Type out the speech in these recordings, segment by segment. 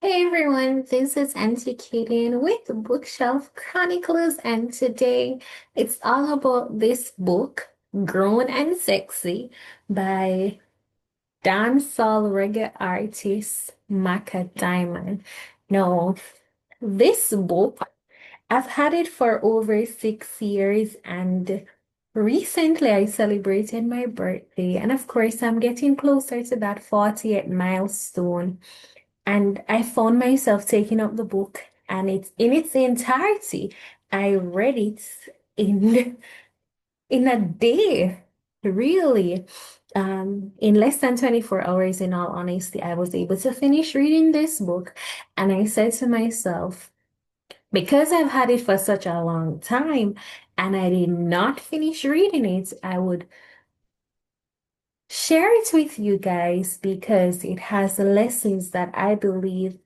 Hey everyone, this is Auntie Kaden with Bookshelf Chronicles, and today it's all about this book, Grown and Sexy, by Dancehall reggae artist Macka Diamond. Now, this book, I've had it for over 6 years, and recently I celebrated my birthday, and of course, I'm getting closer to that 40th milestone. And I found myself taking up the book, and it's in its entirety. I read it in in a day, really. In less than 24 hours, in all honesty, I was able to finish reading this book. And I said to myself, because I've had it for such a long time and I did not finish reading it, I would share it with you guys because it has lessons that I believe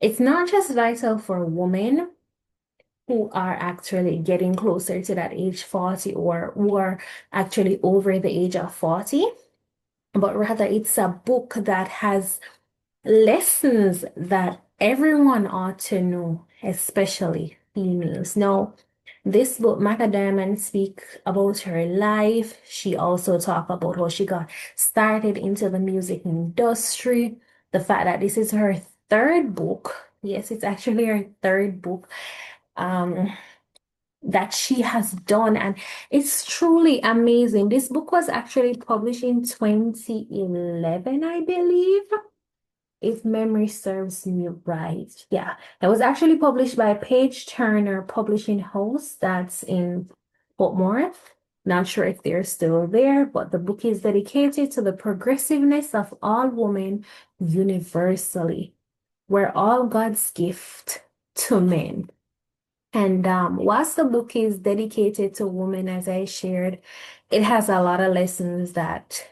it's not just vital for women who are actually getting closer to that age 40 or who are actually over the age of 40, but rather it's a book that has lessons that everyone ought to know, especially females. Now, this book, Macka Diamond, speak about her life. She also talk about how she got started into the music industry. The fact that this is her third book. Yes, it's actually her third book um, that she has done, and it's truly amazing. This book was actually published in 2011, I believe, if memory serves me right. Yeah, it was actually published by Page Turner Publishing House. That's in Fort Worth. Not sure if they're still there, but the book is dedicated to the progressiveness of all women universally. We're all God's gift to men. And whilst the book is dedicated to women, as I shared, it has a lot of lessons that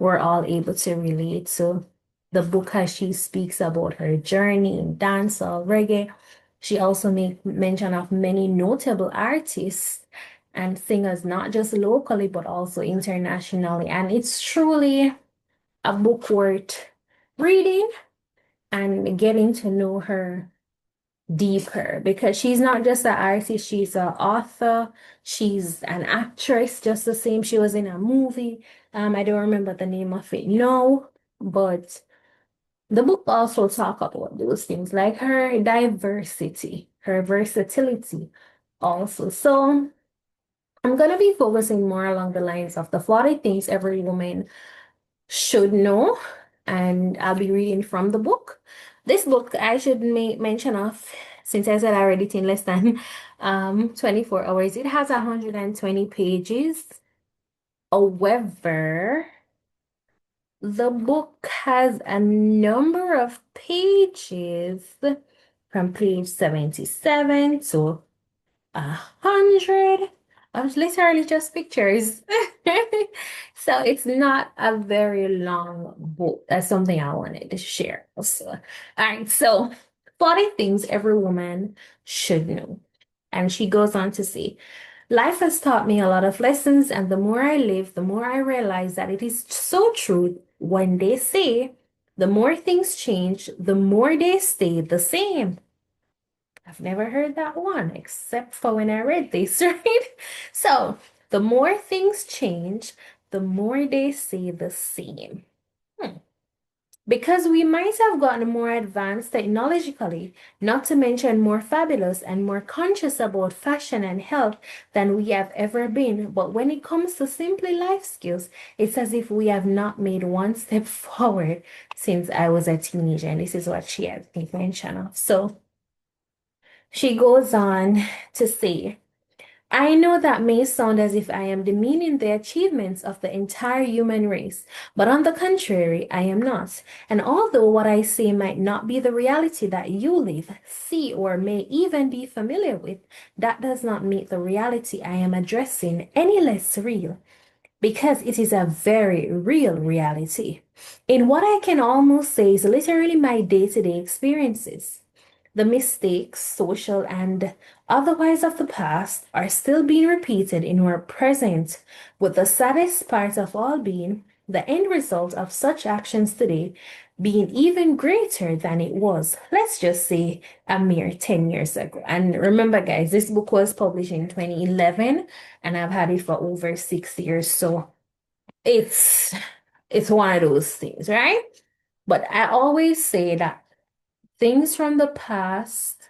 we're all able to relate to. The book, as she speaks about her journey in dancehall reggae, she also makes mention of many notable artists and singers, not just locally, but also internationally. And it's truly a book worth reading and getting to know her deeper because she's not just an artist, she's an author, she's an actress, just the same. She was in a movie. I don't remember the name of it, no, but the book also talk about those things like her diversity, her versatility also. So I'm gonna be focusing more along the lines of the 40 things every woman should know, and I'll be reading from the book. This book I should make mention of, since I said I read it in less than 24 hours. It has 120 pages. However, the book has a number of pages from page 77 to 100. I was literally just pictures. So it's not a very long book. That's something I wanted to share also. All right, so 40 things every woman should know. And she goes on to say, life has taught me a lot of lessons, and the more I live, the more I realize that it is so true when they say the more things change, the more they stay the same. I've never heard that one except for when I read this, right? So, the more things change, the more they stay the same. Hmm. Because we might have gotten more advanced technologically, not to mention more fabulous and more conscious about fashion and health than we have ever been. But when it comes to simply life skills, it's as if we have not made one step forward since I was a teenager. And this is what she has made mention of. So, she goes on to say, I know that may sound as if I am demeaning the achievements of the entire human race, but on the contrary, I am not. And although what I say might not be the reality that you live, see, or may even be familiar with, that does not make the reality I am addressing any less real, because it is a very real reality. In what I can almost say is literally my day-to-day experiences. The mistakes, social and otherwise, of the past are still being repeated in our present, with the saddest part of all being the end result of such actions today being even greater than it was, let's just say, a mere 10 years ago. And remember, guys, this book was published in 2011, and I've had it for over 6 years. So it's it's one of those things, right? But I always say that things from the past,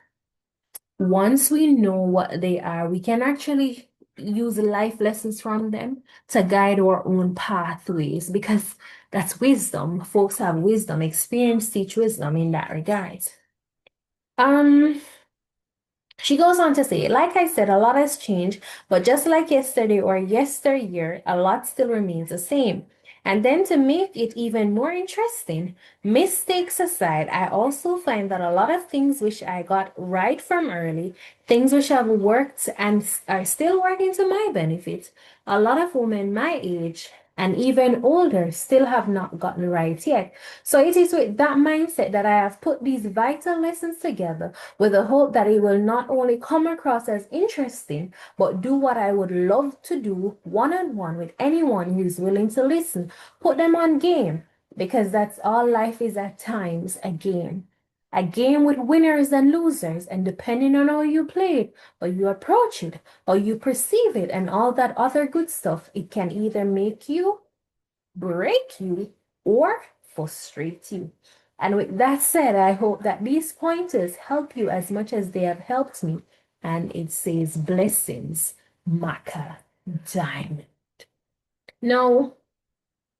once we know what they are, we can actually use life lessons from them to guide our own pathways because that's wisdom. Folks have wisdom, experience teach wisdom in that regard. Um, she goes on to say, like I said, a lot has changed, but just like yesterday or yesteryear, a lot still remains the same. And then to make it even more interesting, mistakes aside, I also find that a lot of things which I got right from early, things which have worked and are still working to my benefit, a lot of women my age and even older still have not gotten right yet. So it is with that mindset that I have put these vital lessons together with the hope that it will not only come across as interesting, but do what I would love to do one-on-one with anyone who's willing to listen. Put them on game, because that's all life is at times, a game. A game with winners and losers, and depending on how you play it, or you approach it, or you perceive it, and all that other good stuff, it can either make you, break you, or frustrate you. And with that said, I hope that these pointers help you as much as they have helped me. And it says blessings, Macka Diamond. Now,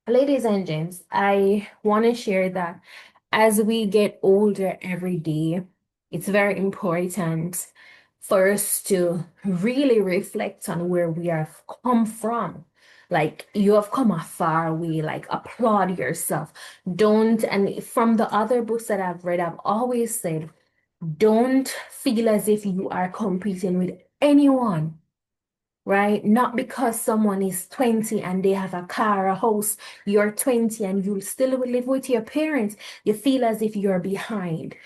ladies and gents, I want to share that as we get older every day, it's very important for us to really reflect on where we have come from. Like you have come a far way, like applaud yourself. Don't, and from the other books that I've read, I've always said, don't feel as if you are competing with anyone, right? Not because someone is 20 and they have a car, a house, you're 20 and you still live with your parents, you feel as if you're behind.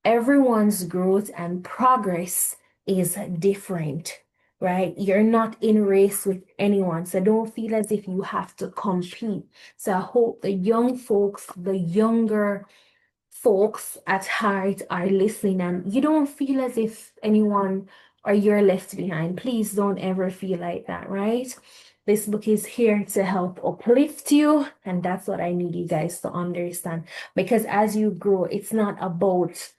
Everyone's growth and progress is different, right? You're not in race with anyone, so don't feel as if you have to compete. So I hope the young folks, the younger folks at heart are listening and you don't feel as if anyone or you're left behind. Please don't ever feel like that, right? This book is here to help uplift you, and that's what I need you guys to understand. Because as you grow, it's not about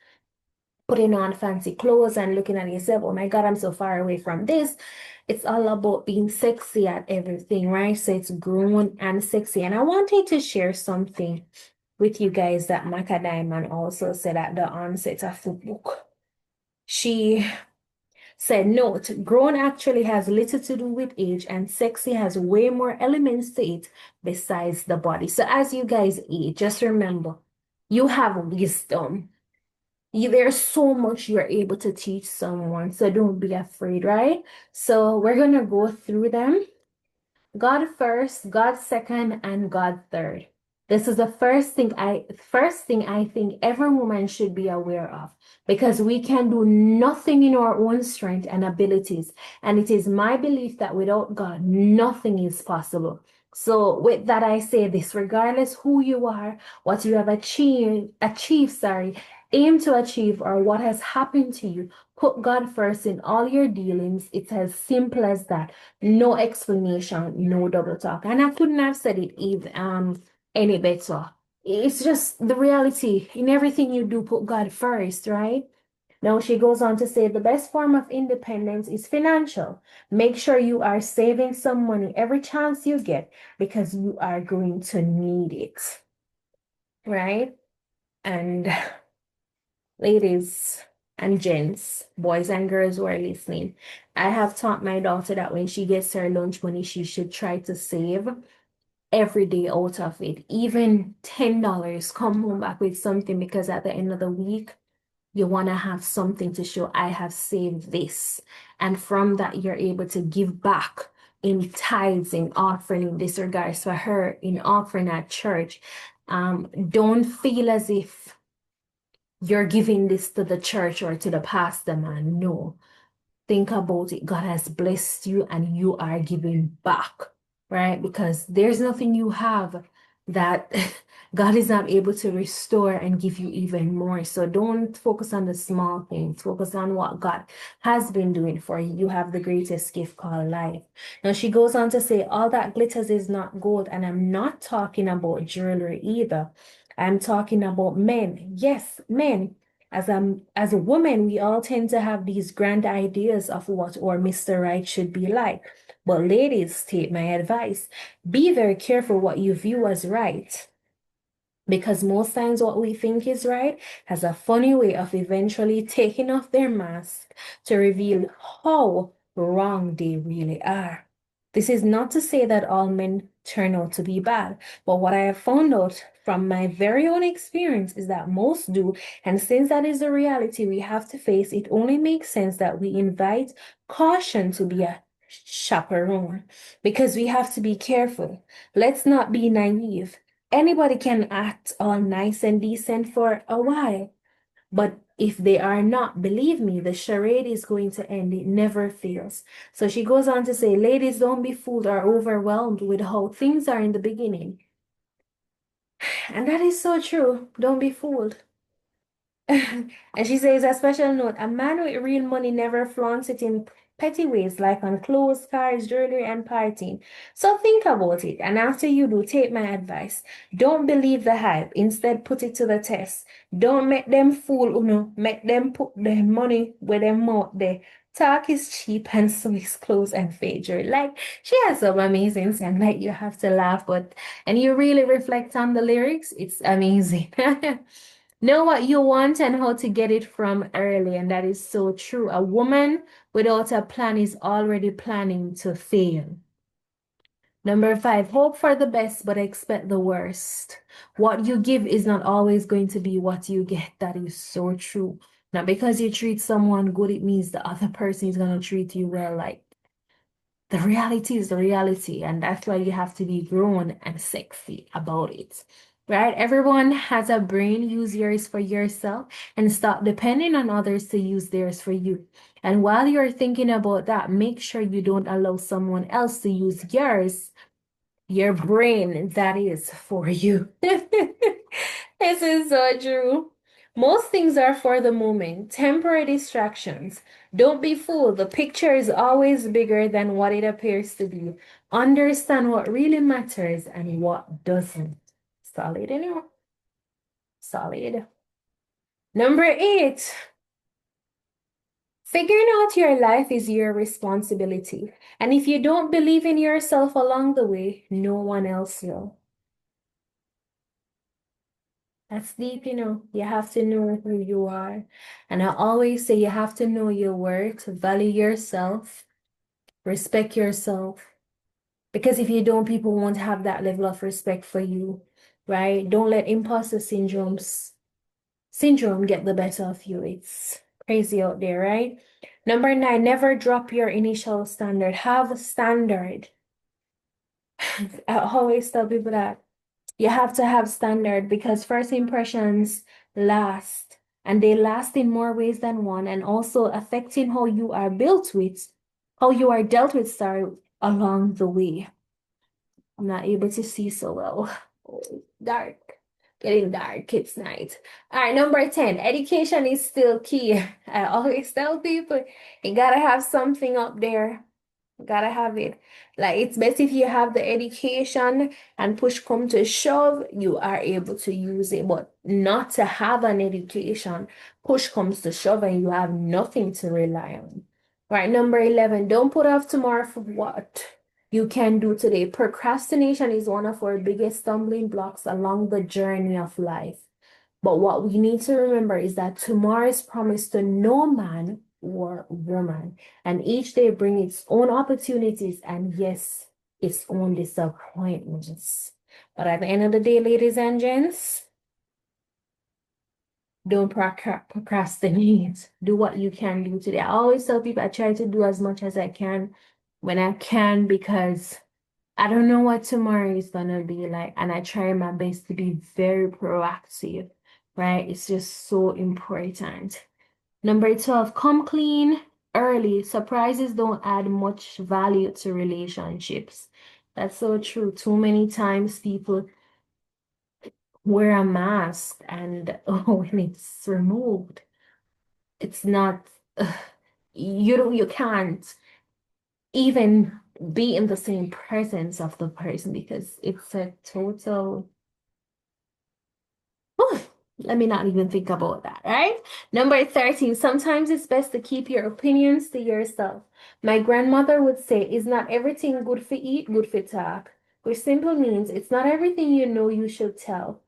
putting on fancy clothes and looking at yourself, oh my God, I'm so far away from this. It's all about being sexy at everything, right? So it's grown and sexy. And I wanted to share something with you guys that Macka Diamond also said at the onset of the book. She said, note, grown actually has little to do with age, and sexy has way more elements to it besides the body. So as you guys age, just remember, you have wisdom. There's so much you're able to teach someone, so don't be afraid, right? So we're gonna go through them. God first, God second, and God third. This is the first thing I think every woman should be aware of, because we can do nothing in our own strength and abilities. And it is my belief that without God, nothing is possible. So with that, I say this, regardless who you are, what you have achieved, aim to achieve, or what has happened to you, put God first in all your dealings. It's as simple as that. No explanation, no double talk. And I couldn't have said it any better. It's just the reality. In everything you do, put God first, right? Now she goes on to say the best form of independence is financial. Make sure you are saving some money every chance you get, because you are going to need it, right? And ladies and gents, boys and girls who are listening, I have taught my daughter that when she gets her lunch money, she should try to save every day out of it. Even $10, come home back with something, because at the end of the week, you want to have something to show, I have saved this. And from that, you're able to give back in tithes, in offering, in this regards for her, in offering at church. Don't feel as if you're giving this to the church or to the pastor, man. No. Think about it. God has blessed you and you are giving back, right? Because there's nothing you have that God is not able to restore and give you even more. So don't focus on the small things. Focus on what God has been doing for you. You have the greatest gift called life. Now she goes on to say, all that glitters is not gold. And I'm not talking about jewelry either. I'm talking about men. Yes, men. As a woman, we all tend to have these grand ideas of what our Mr. Right should be like. But ladies, take my advice. Be very careful what you view as right. Because most times what we think is right has a funny way of eventually taking off their mask to reveal how wrong they really are. This is not to say that all men turn out to be bad, but what I have found out from my very own experience is that most do, and since that is the reality we have to face, it only makes sense that we invite caution to be a chaperone because we have to be careful. Let's not be naive. Anybody can act all nice and decent for a while, but if they are not, believe me, the charade is going to end. It never fails. So she goes on to say, ladies, don't be fooled or overwhelmed with how things are in the beginning. And that is so true. Don't be fooled. And she says, a special note, a man with real money never flaunts it in petty ways like on clothes, cars, jewelry, and partying. So think about it. And after you do, take my advice. Don't believe the hype. Instead, put it to the test. Don't make them fool, make them put their money where their mouth there. Talk is cheap and so is clothes and fake jewelry. Like, she has some amazing songs. Like, you have to laugh, and you really reflect on the lyrics, it's amazing. Know what you want and how to get it from early, and that is so true. A woman without a plan is already planning to fail. Number 5, hope for the best, but expect the worst. What you give is not always going to be what you get. That is so true. Not because you treat someone good, it means the other person is going to treat you well. Like, the reality is the reality, and that's why you have to be grown and sexy about it. Right? Everyone has a brain. Use yours for yourself and stop depending on others to use theirs for you. And while you're thinking about that, make sure you don't allow someone else to use yours, your brain, that is for you. This is so true. Most things are for the moment, temporary distractions. Don't be fooled. The picture is always bigger than what it appears to be. Understand what really matters and what doesn't. Solid, Solid. Number 8, figuring out your life is your responsibility. And if you don't believe in yourself along the way, no one else will. That's deep, You have to know who you are. And I always say you have to know your worth, value yourself, respect yourself. Because if you don't, people won't have that level of respect for you, right? Don't let imposter syndrome get the better of you. It's crazy out there, right? Number 9, never drop your initial standard. Have a standard. I always tell people that you have to have standard because first impressions last, and they last in more ways than one, and also affecting how you are how you are dealt with, sorry, along the way. I'm not able to see so well. Oh, dark. Getting dark. It's night. All right, number 10. Education is still key. I always tell people you gotta have something up there. You gotta have it. Like, it's best if you have the education and push come to shove, you are able to use it. But not to have an education, push comes to shove and you have nothing to rely on. All right, number 11. Don't put off tomorrow for what you can do today. Procrastination is one of our biggest stumbling blocks along the journey of life. But what we need to remember is that tomorrow is promised to no man or woman, and each day brings its own opportunities and, yes, its own disappointments. But at the end of the day, ladies and gents, don't procrastinate. Do what you can do today. I always tell people I try to do as much as I can when I can because I don't know what tomorrow is gonna be like, and I try my best to be very proactive, right? It's just so important. Number 12, come clean early. Surprises don't add much value to relationships. That's so true. Too many times people wear a mask and when it's removed, it's not, you can't even be in the same presence of the person because it's a total. Let me not even think about that, right? Number 13, sometimes it's best to keep your opinions to yourself. My grandmother would say, is not everything good for eat, good for talk? Which simply means it's not everything you know you should tell.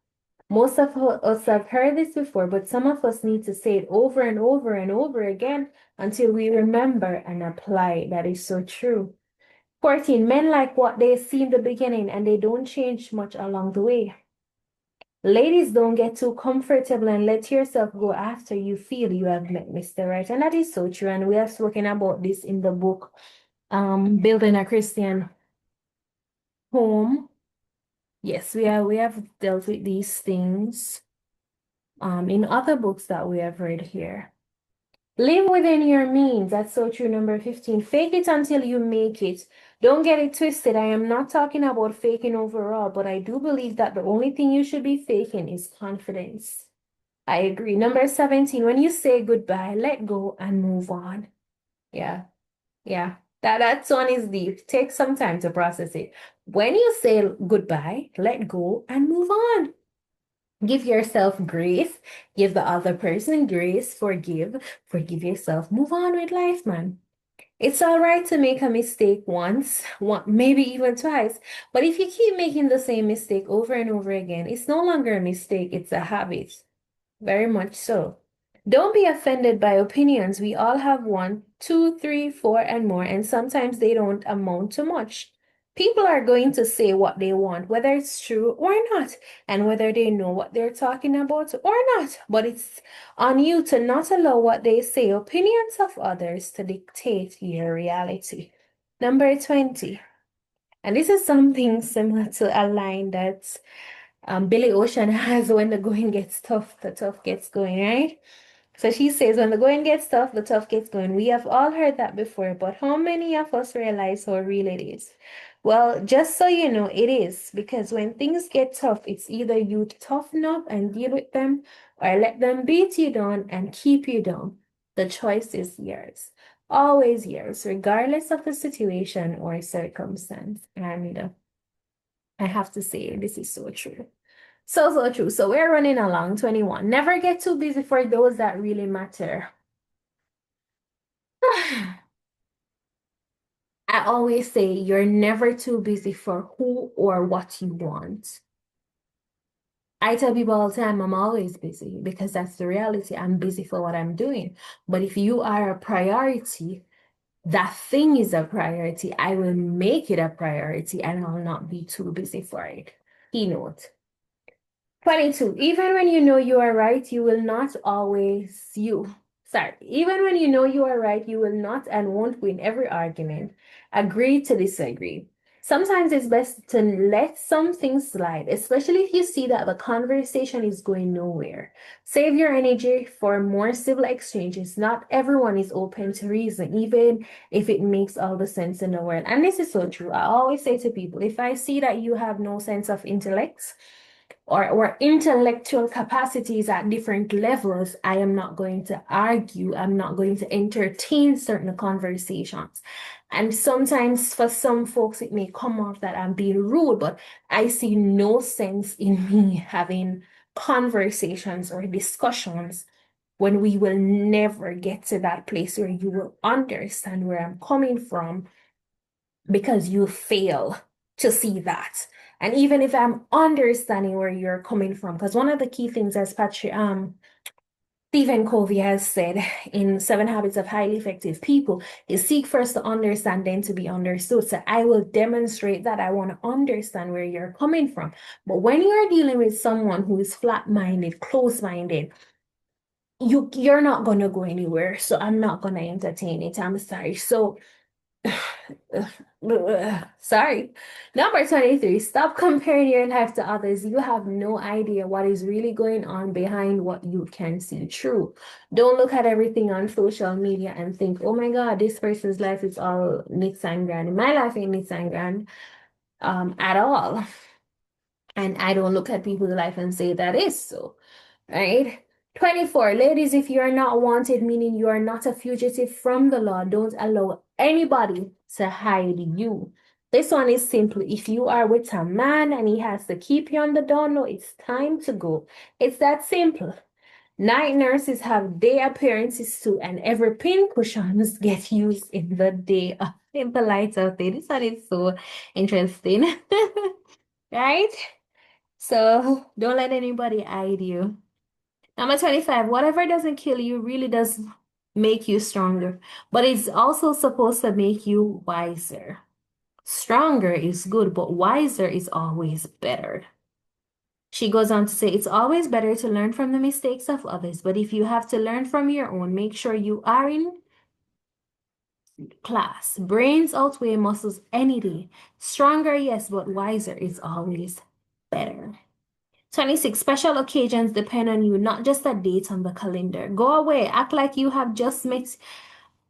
Most of us have heard this before, but some of us need to say it over and over and over again until we remember and apply it. That is so true. 14, men like what they see in the beginning and they don't change much along the way. Ladies, don't get too comfortable and let yourself go after you feel you have met Mr. Right. And that is so true. And we have spoken about this in the book, Building a Christian Home. Yes, we have dealt with these things in other books that we have read here. Live within your means. That's so true. Number 15. Fake it until you make it. Don't get it twisted. I am not talking about faking overall, but I do believe that the only thing you should be faking is confidence. I agree. Number 17. When you say goodbye, let go and move on. Yeah, yeah. That one is deep. Take some time to process it. When you say goodbye, let go and move on. Give yourself grace. Give the other person grace. Forgive yourself. Move on with life, man. It's all right to make a mistake once, maybe even twice. But if you keep making the same mistake over and over again, it's no longer a mistake, it's a habit. Very much so. Don't be offended by opinions. We all have one, two, three, four, and more, and sometimes they don't amount to much. People are going to say what they want, whether it's true or not, and whether they know what they're talking about or not. But it's on you to not allow what they say, opinions of others, to dictate your reality. Number 20. And this is something similar to a line that Billy Ocean has when the going gets tough, the tough gets going, right? So she says, when the going gets tough, the tough gets going. We have all heard that before, but how many of us realize how real it is? Well, just so you know, it is because when things get tough, it's either you toughen up and deal with them or let them beat you down and keep you down. The choice is yours, always yours, regardless of the situation or circumstance. And I have to say, this is so true. So, so true. So we're running along 21. Never get too busy for those that really matter. I always say you're never too busy for who or what you want. I tell people all the time, I'm always busy because that's the reality. I'm busy for what I'm doing. But if you are a priority, that thing is a priority. I will make it a priority and I'll not be too busy for it. Keynote. 22. Even when you know you are right, you will not always you. Sorry. Even when you know you are right, you will not and won't win every argument. Agree to disagree. Sometimes it's best to let some things slide, especially if you see that the conversation is going nowhere. Save your energy for more civil exchanges. Not everyone is open to reason, even if it makes all the sense in the world. And this is so true. I always say to people, if I see that you have no sense of intellect, or intellectual capacities at different levels, I am not going to argue. I'm not going to entertain certain conversations. And sometimes for some folks, it may come off that I'm being rude, but I see no sense in me having conversations or discussions when we will never get to that place where you will understand where I'm coming from because you fail to see that. And even if I'm understanding where you're coming from, because one of the key things as Stephen Covey has said in Seven Habits of Highly Effective People is seek first to understand, then to be understood. So I will demonstrate that I want to understand where you're coming from. But when you're dealing with someone who is flat-minded, close-minded, you're not gonna go anywhere. So I'm not gonna entertain it. I'm sorry. So sorry. Number 23, stop comparing your life to others. You have no idea what is really going on behind what you can see. True. Don't look at everything on social media and think, oh my God, this person's life is all nits and grand. My life ain't nits and grand at all. And I don't look at people's life and say that is so, right? 24, ladies, if you are not wanted, meaning you are not a fugitive from the law, don't allow anybody to hide you. This one is simple. If you are with a man and he has to keep you on the down low, it's time to go. It's that simple. Night nurses have day appearances too, and every pin cushions get used in the day in the light of day. This one is so interesting, right? So don't let anybody hide you. Number 25, whatever doesn't kill you really does make you stronger, but it's also supposed to make you wiser. Stronger is good, but wiser is always better. She goes on to say, it's always better to learn from the mistakes of others, but if you have to learn from your own, make sure you are in class. Brains outweigh muscles any day. Stronger, yes, but wiser is always better. 26, special occasions depend on you, not just a date on the calendar. Go away, act like you have just met,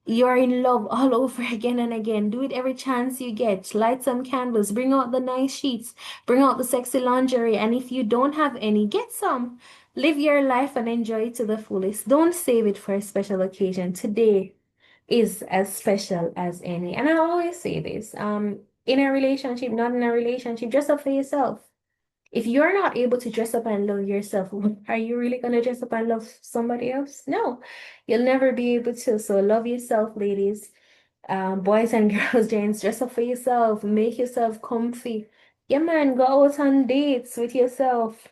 you're in love all over again and again. Do it every chance you get. Light some candles, bring out the nice sheets, bring out the sexy lingerie, and if you don't have any, get some. Live your life and enjoy it to the fullest. Don't save it for a special occasion. Today is as special as any. And I always say this, in a relationship, not in a relationship, dress up for yourself. If you're not able to dress up and love yourself, are you really going to dress up and love somebody else? No, you'll never be able to. So love yourself, ladies. Boys and girls, gents, dress up for yourself. Make yourself comfy. Yeah, man, go out on dates with yourself.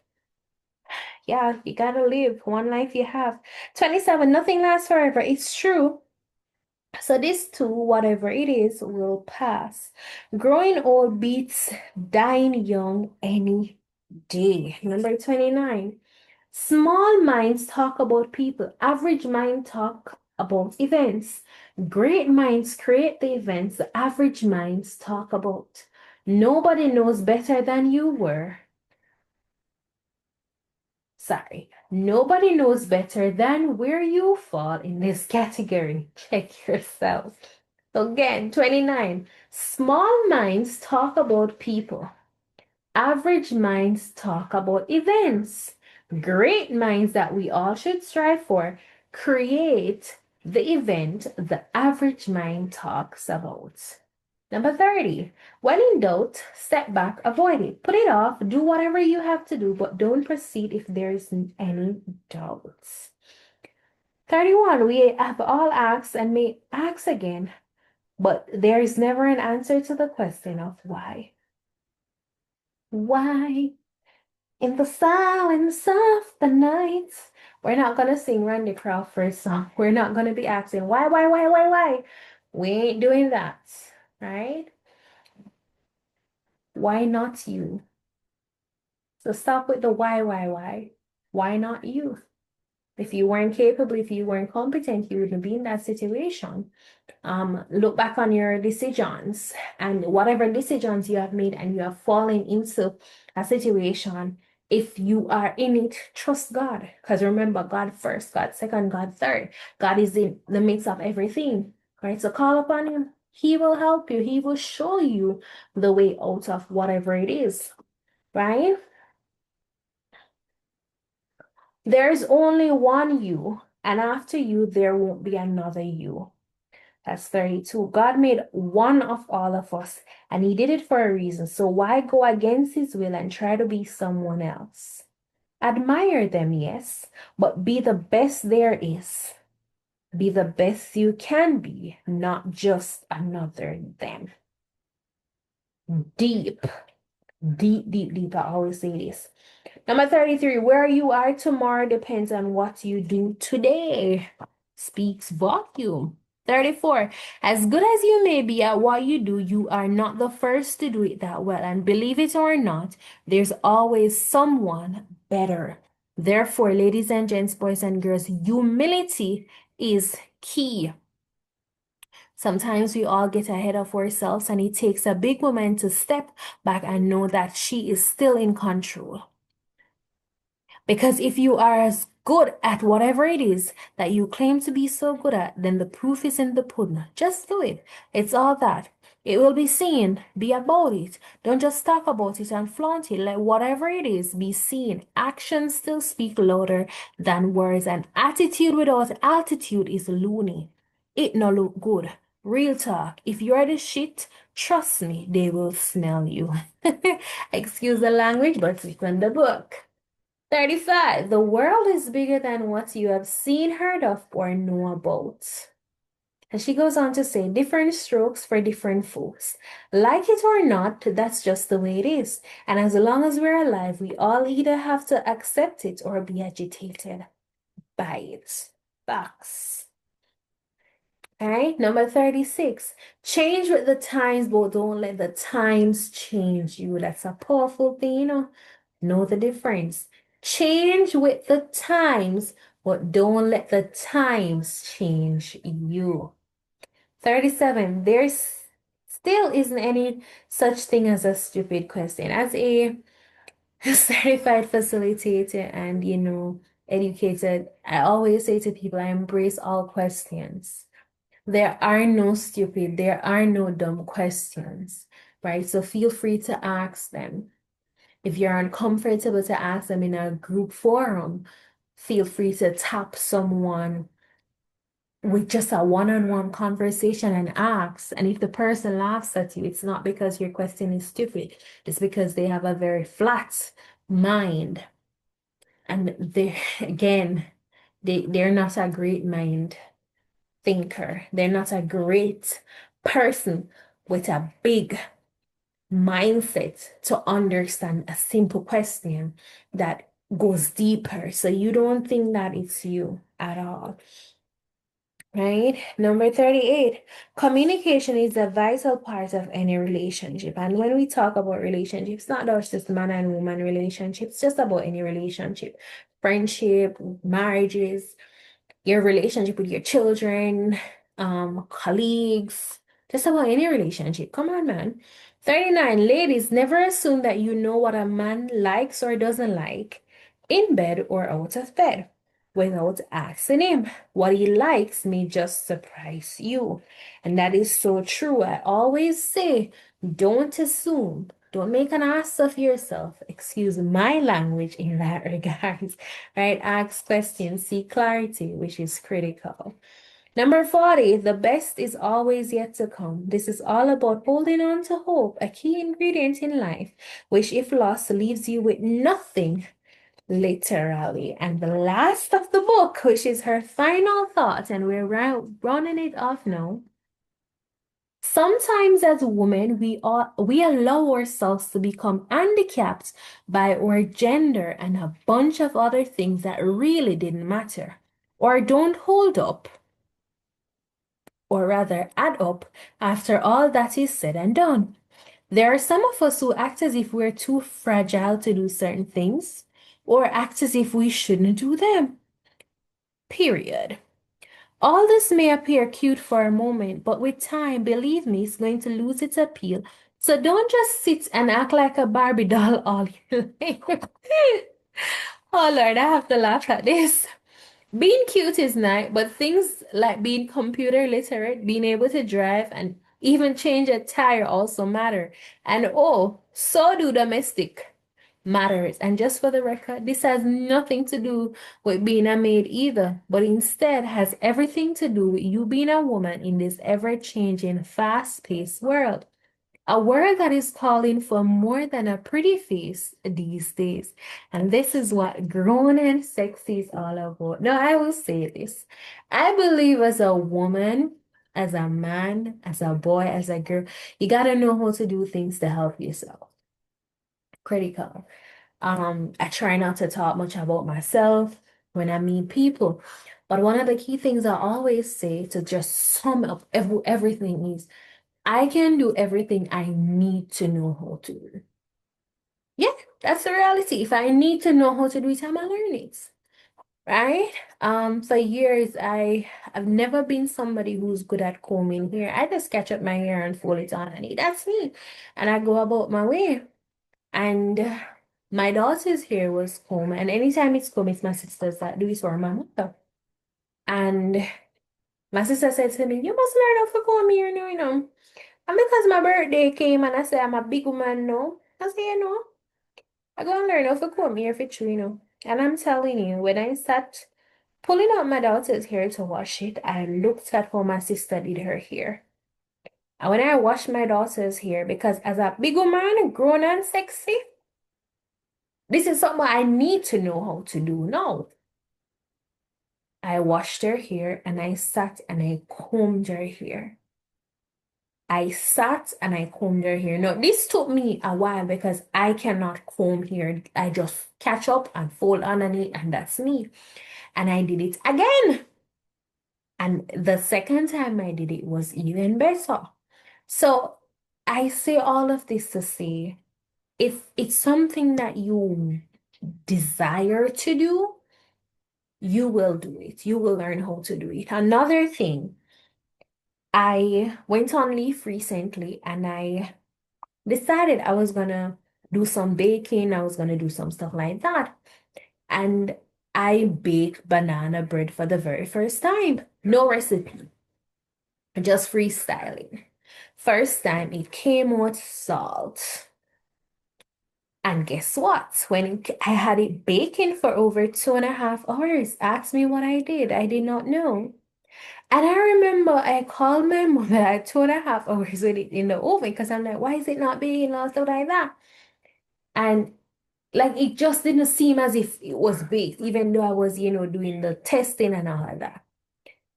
Yeah, you gotta live one life you have. 27, nothing lasts forever. It's true. So this too, whatever it is, will pass. Growing old beats dying young any day. Number 29. Small minds talk about people. Average mind talk about events. Great minds create the events the average minds talk about. Nobody knows better than you were. Sorry. Nobody knows better than where you fall in this category. Check yourself. So again, 29. Small minds talk about people. Average minds talk about events. Great minds that we all should strive for create the event the average mind talks about. Number 30, when in doubt, step back, avoid it. Put it off, do whatever you have to do, but don't proceed if there is any doubts. 31, we have all asked and may ask again, but there is never an answer to the question of why. Why? In the silence of the night. We're not going to sing Randy Crawford's song. We're not going to be asking, why? We ain't doing that, right? Why not you? So stop with the why? Why not you? If you weren't capable, if you weren't competent, you wouldn't be in that situation. Look back on your decisions and whatever decisions you have made and you have fallen into a situation. If you are in it, trust God. Because remember, God first, God second, God third. God is in the midst of everything. Right? So call upon Him. He will help you. He will show you the way out of whatever it is. Right? There's only one you, and after you, there won't be another you. That's 32. God made one of all of us, and He did it for a reason. So why go against His will and try to be someone else? Admire them, yes, but be the best there is. Be the best you can be, not just another them. Deep, deep. I always say this. Number 33, where you are tomorrow depends on what you do today. Speaks volume. 34, as good as you may be at what you do, you are not the first to do it that well. And believe it or not, there's always someone better. Therefore, ladies and gents, boys and girls, humility is key. Sometimes we all get ahead of ourselves, and it takes a big woman to step back and know that she is still in control. Because if you are as good at whatever it is that you claim to be so good at, then the proof is in the pudding. Just do it. It's all that. It will be seen. Be about it. Don't just talk about it and flaunt it. Like whatever it is, be seen. Actions still speak louder than words, and attitude without altitude is loony. It no look good. Real talk. If you're the shit, trust me, they will smell you. Excuse the language, but it's in the book. 35. The world is bigger than what you have seen, heard of, or know about. And she goes on to say, different strokes for different folks. Like it or not, that's just the way it is. And as long as we're alive, we all either have to accept it or be agitated by it. Facts. All right, number 36. Change with the times, but don't let the times change you. That's a powerful thing, you know. Know the difference. Change with the times, but don't let the times change you. 37. There's still isn't any such thing as a stupid question. As a certified facilitator and, educated, I always say to people, I embrace all questions. There are no stupid, there are no dumb questions, right? So feel free to ask them. If you're uncomfortable to ask them in a group forum, feel free to tap someone with just a one-on-one conversation and ask. And if the person laughs at you, it's not because your question is stupid. It's because they have a very flat mind. And they're not a great mind thinker. They're not a great person with a big mindset to understand a simple question that goes deeper. So you don't think that it's you at all. Right? Number 38, communication is a vital part of any relationship. And when we talk about relationships, not just man and woman relationships, just about any relationship, friendship, marriages, your relationship with your children, colleagues, just about any relationship. Come on, man. 39, ladies, never assume that you know what a man likes or doesn't like in bed or out of bed without asking him. What he likes may just surprise you. And that is so true. I always say, don't assume. Don't make an ass of yourself. Excuse my language in that regard. Right? Ask questions, seek clarity, which is critical. Number 40, the best is always yet to come. This is all about holding on to hope, a key ingredient in life, which, if lost, leaves you with nothing, literally. And the last of the book, which is her final thought, and we're running it off now. Sometimes as women, we allow ourselves to become handicapped by our gender and a bunch of other things that really didn't matter or don't hold up, or rather add up after all that is said and done. There are some of us who act as if we're too fragile to do certain things, or act as if we shouldn't do them. Period. All this may appear cute for a moment, but with time, believe me, it's going to lose its appeal. So don't just sit and act like a Barbie doll all your life. Oh Lord, I have to laugh at this. Being cute is nice, but things like being computer literate, being able to drive, and even change a tire also matter. And oh, so do domestic matters. And just for the record, this has nothing to do with being a maid either, but instead has everything to do with you being a woman in this ever-changing, fast-paced world. A world that is calling for more than a pretty face these days. And this is what grown and sexy is all about. No, I will say this. I believe as a woman, as a man, as a boy, as a girl, you gotta know how to do things to help yourself. Critical. I try not to talk much about myself when I meet people. But one of the key things I always say to just sum up everything is I can do everything I need to know how to do. Yeah, that's the reality. If I need to know how to do it, I'm gonna learn it. Right? For years I've never been somebody who's good at combing hair. I just catch up my hair and fold it on, and that's me. And I go about my way. And my daughter's hair was combed, and anytime it's combed, it's my sisters that do it for my mother. And my sister said to me, "You must learn how to comb your hair, you know." And because my birthday came and I say I'm a big woman now, I say, I go and learn how to comb hair for true, And I'm telling you, when I sat pulling out my daughter's hair to wash it, I looked at how my sister did her hair. And when I washed my daughter's hair, because as a big woman, grown and sexy, this is something I need to know how to do now. I washed her hair and I sat and I combed her hair. I sat and I combed her hair. Now, this took me a while because I cannot comb hair. I just catch up and fold underneath, and that's me. And I did it again. And the second time I did it was even better. So I say all of this to say, if it's something that you desire to do, you will do it. You will learn how to do it. Another thing, I went on leave recently and I decided I was gonna do some baking. I was gonna do some stuff like that. And I baked banana bread for the very first time. No recipe, just freestyling. First time it came out salt. And guess what? I had it baking for over 2.5 hours. Ask me what I did. I did not know. And I remember I called my mother at 2.5 hours with it in the oven because I'm like, why is it not baking or stuff like that? And like it just didn't seem as if it was baked, even though I was, doing the testing and all of that.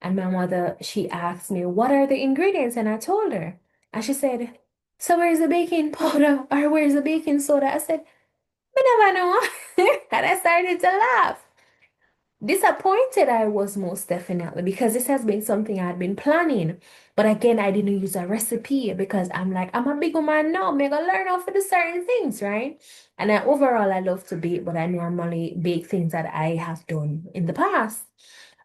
And my mother, she asked me, what are the ingredients? And I told her. And she said, so where's the baking powder or where's the baking soda? I said, I never know. And I started to laugh. Disappointed I was most definitely because this has been something I had been planning. But again, I didn't use a recipe because I'm like, I'm a big woman now. I'm gonna learn how to do certain things, right? And overall, I love to bake, but I normally bake things that I have done in the past.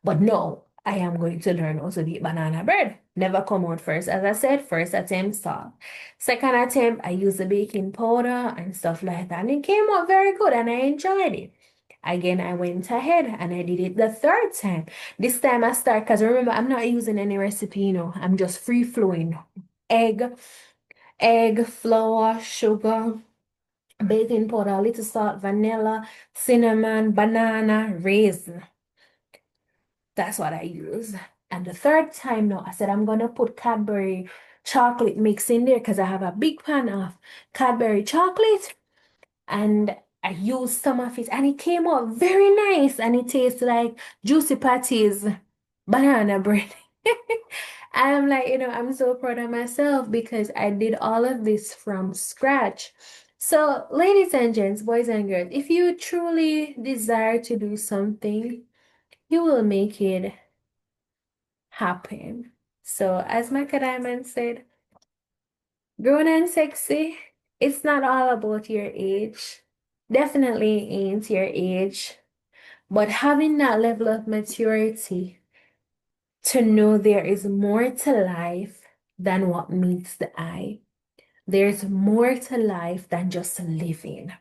But no, I am going to learn how to bake banana bread. Never come out first. As I said, first attempt, start. Second attempt, I used the baking powder and stuff like that. And it came out very good and I enjoyed it. Again, I went ahead and I did it the third time. This time I start, because remember, I'm not using any recipe, I'm just free flowing. Egg, flour, sugar, baking powder, a little salt, vanilla, cinnamon, banana, raisin. That's what I use. And the third time now, I said I'm gonna put Cadbury chocolate mix in there because I have a big pan of Cadbury chocolate. And I used some of it and it came out very nice and it tastes like Juicy Patty's banana bread. I'm like, I'm so proud of myself because I did all of this from scratch. So, ladies and gents, boys and girls, if you truly desire to do something, you will make it happen. So, as Macka Diamond said, grown and sexy, it's not all about your age. Definitely ain't your age, but having that level of maturity to know there is more to life than what meets the eye. There's more to life than just living.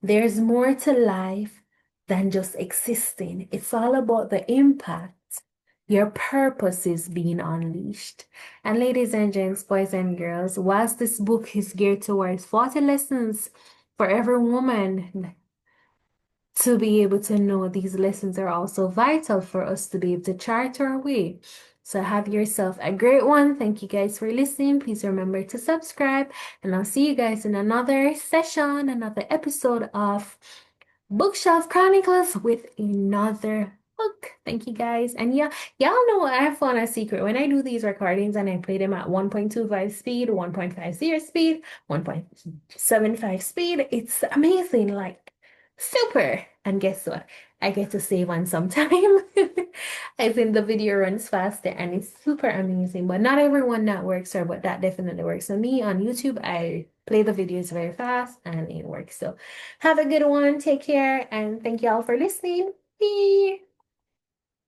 There's more to life than just existing. It's all about the impact your purpose is being unleashed. And ladies and gents, boys and girls, whilst this book is geared towards 40 lessons for every woman, to be able to know these lessons are also vital for us to be able to chart our way. So have yourself a great one. Thank you guys for listening. Please remember to subscribe, and I'll see you guys in another session, another episode of Bookshelf Chronicles with another book. Thank you guys. And yeah, y'all know I have found a secret. When I do these recordings and I play them at 1.25 speed, 1.50 speed, 1.75 speed, it's amazing. Like super. And guess what? I get to save on some time. As in the video runs faster and it's super amazing. But not everyone that works for, but that definitely works. For me on YouTube, I play the videos very fast and it works. So have a good one. Take care and thank you all for listening. Bye.